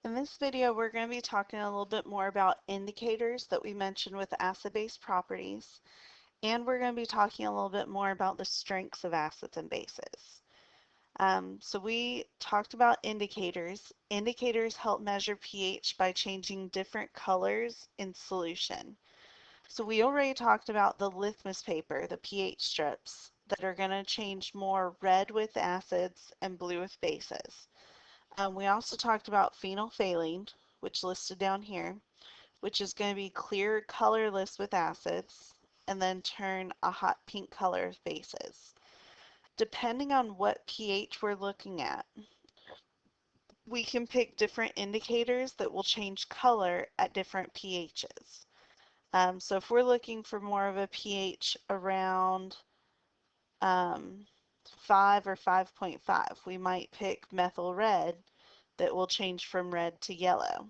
In this video, we're going to be talking a little bit more about indicators that we mentioned with acid-base properties, and we're going to be talking a little bit more about the strengths of acids and bases. So we talked about indicators. Indicators help measure pH by changing different colors in solution. So we already talked about the litmus paper, the pH strips, that are going to change more red with acids and blue with bases. We also talked about phenolphthalein, which listed down here, which is going to be clear colorless with acids and then turn a hot pink color with bases. Depending on what pH we're looking at, we can pick different indicators that will change color at different pHs. So if we're looking for more of a pH around 5 or 5.5, we might pick methyl red that will change from red to yellow.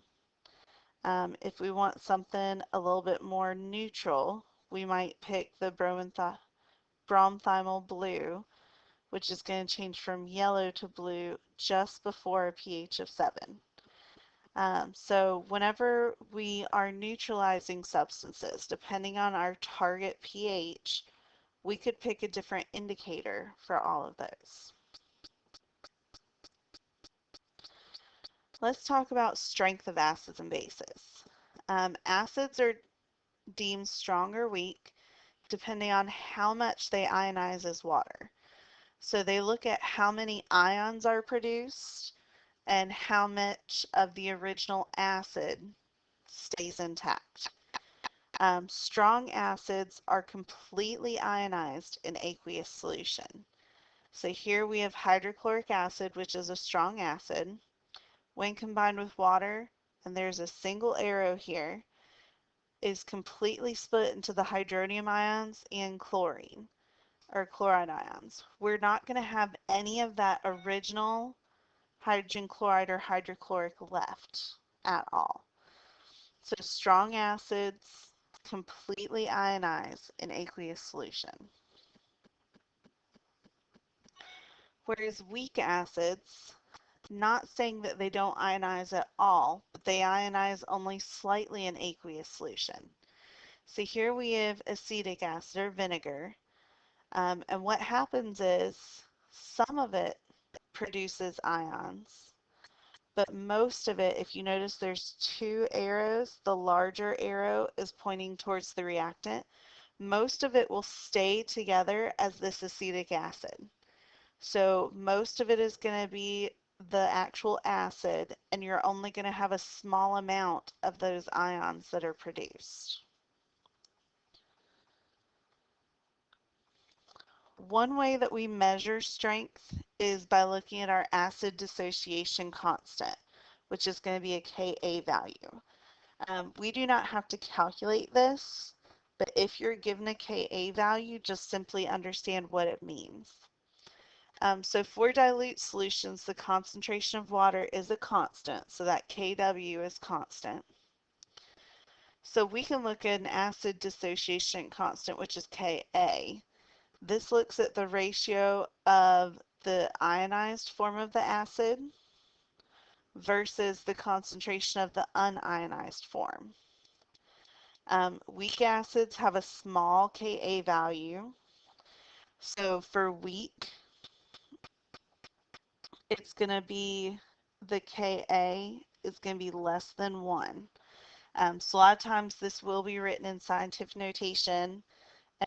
If we want something a little bit more neutral, we might pick the bromthiamyl blue, which is going to change from yellow to blue just before a pH of 7. So whenever we are neutralizing substances, depending on our target pH, we could pick a different indicator for all of those. Let's talk about strength of acids and bases. Acids are deemed strong or weak depending on how much they ionize as water. So they look at how many ions are produced and how much of the original acid stays intact. Strong acids are completely ionized in aqueous solution. So here we have hydrochloric acid, which is a strong acid. When combined with water, and there's a single arrow here, is completely split into the hydronium ions and chlorine, or chloride ions. We're not going to have any of that original hydrogen chloride or hydrochloric left at all. So strong acids completely ionize in aqueous solution. Whereas weak acids, not saying that they don't ionize at all, but they ionize only slightly in aqueous solution. So here we have acetic acid or vinegar, and what happens is some of it produces ions, but most of it, if you notice there's two arrows, the larger arrow is pointing towards the reactant. Most of it will stay together as this acetic acid. So most of it is going to be the actual acid, and you're only going to have a small amount of those ions that are produced. One way that we measure strength is by looking at our acid dissociation constant, which is going to be a Ka value. We do not have to calculate this, but if you're given a Ka value, just simply understand what it means. So for dilute solutions, the concentration of water is a constant, so that Kw is constant. So we can look at an acid dissociation constant, which is Ka. This looks at the ratio of the ionized form of the acid versus the concentration of the unionized form. Weak acids have a small Ka value. So for weak, it's going to be the Ka is going to be less than 1. So a lot of times this will be written in scientific notation,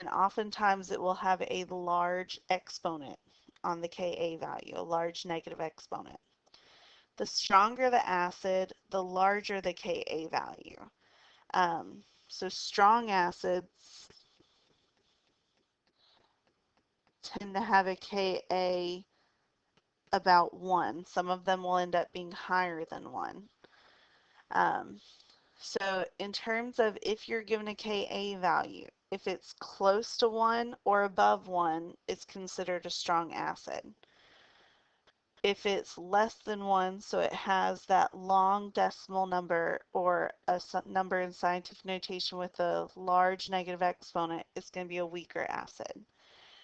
and oftentimes it will have a large exponent on the Ka value, a large negative exponent. The stronger the acid, the larger the Ka value. So strong acids tend to have a Ka about 1. Some of them will end up being higher than 1. So in terms of if you're given a Ka value, if it's close to 1 or above 1, it's considered a strong acid. If it's less than 1, so it has that long decimal number or a number in scientific notation with a large negative exponent, it's going to be a weaker acid.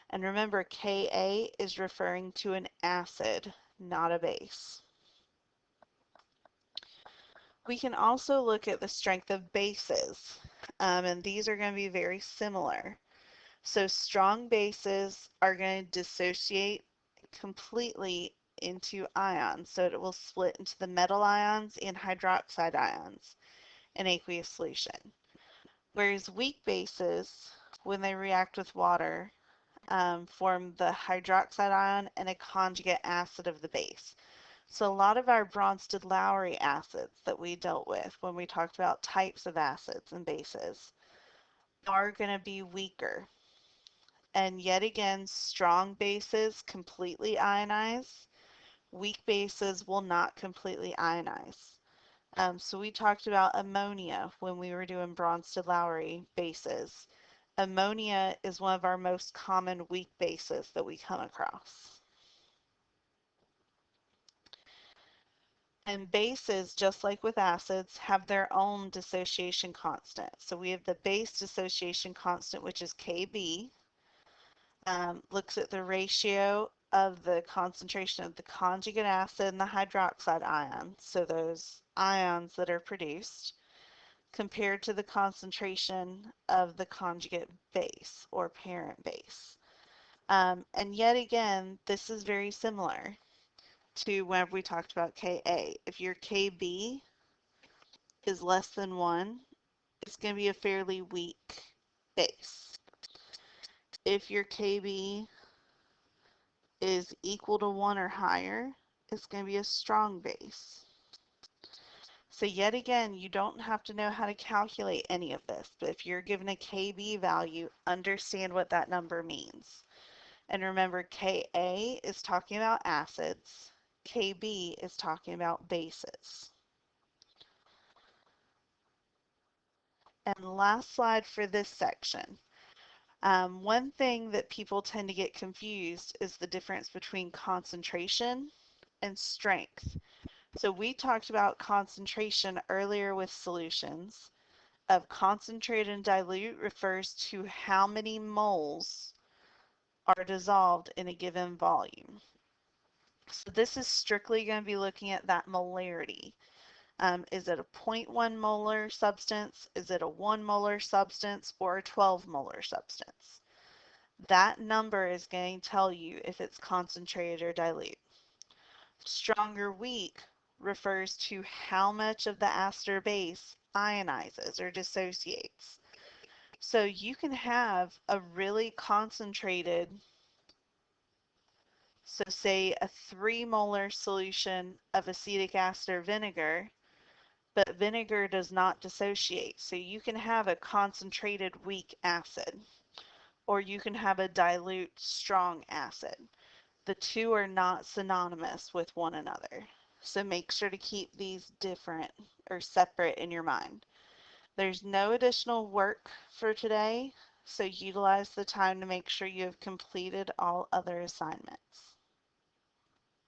And remember, Ka is referring to an acid, not a base. We can also look at the strength of bases, and these are going to be very similar. So strong bases are going to dissociate completely into ions, so it will split into the metal ions and hydroxide ions in aqueous solution. Whereas weak bases, when they react with water, form the hydroxide ion and a conjugate acid of the base. So a lot of our Bronsted-Lowry acids that we dealt with when we talked about types of acids and bases are going to be weaker. And yet again, strong bases completely ionize. Weak bases will not completely ionize. So we talked about ammonia when we were doing Bronsted-Lowry bases. Ammonia is one of our most common weak bases that we come across. And bases, just like with acids, have their own dissociation constant. So we have the base dissociation constant, which is Kb, looks at the ratio of the concentration of the conjugate acid and the hydroxide ion, so those ions that are produced, compared to the concentration of the conjugate base or parent base. And yet again, this is very similar to when we talked about Ka. If your Kb is less than 1, it's going to be a fairly weak base. If your Kb is equal to 1 or higher, it's going to be a strong base. So yet again, you don't have to know how to calculate any of this, but if you're given a Kb value, understand what that number means. And remember, Ka is talking about acids, Kb is talking about bases. And last slide for this section. One thing that people tend to get confused is the difference between concentration and strength. So we talked about concentration earlier with solutions. Of concentrate and dilute refers to how many moles are dissolved in a given volume. So this is strictly going to be looking at that molarity. Is it a 0.1 molar substance? Is it a 1 molar substance or a 12 molar substance? That number is going to tell you if it's concentrated or dilute. Strong or weak refers to how much of the aster base ionizes or dissociates. So you can have a really concentrated, so say a 3 molar solution of acetic acid or vinegar, but vinegar does not dissociate. So you can have a concentrated weak acid, or you can have a dilute strong acid. The two are not synonymous with one another. So make sure to keep these different or separate in your mind. There's no additional work for today, so utilize the time to make sure you have completed all other assignments.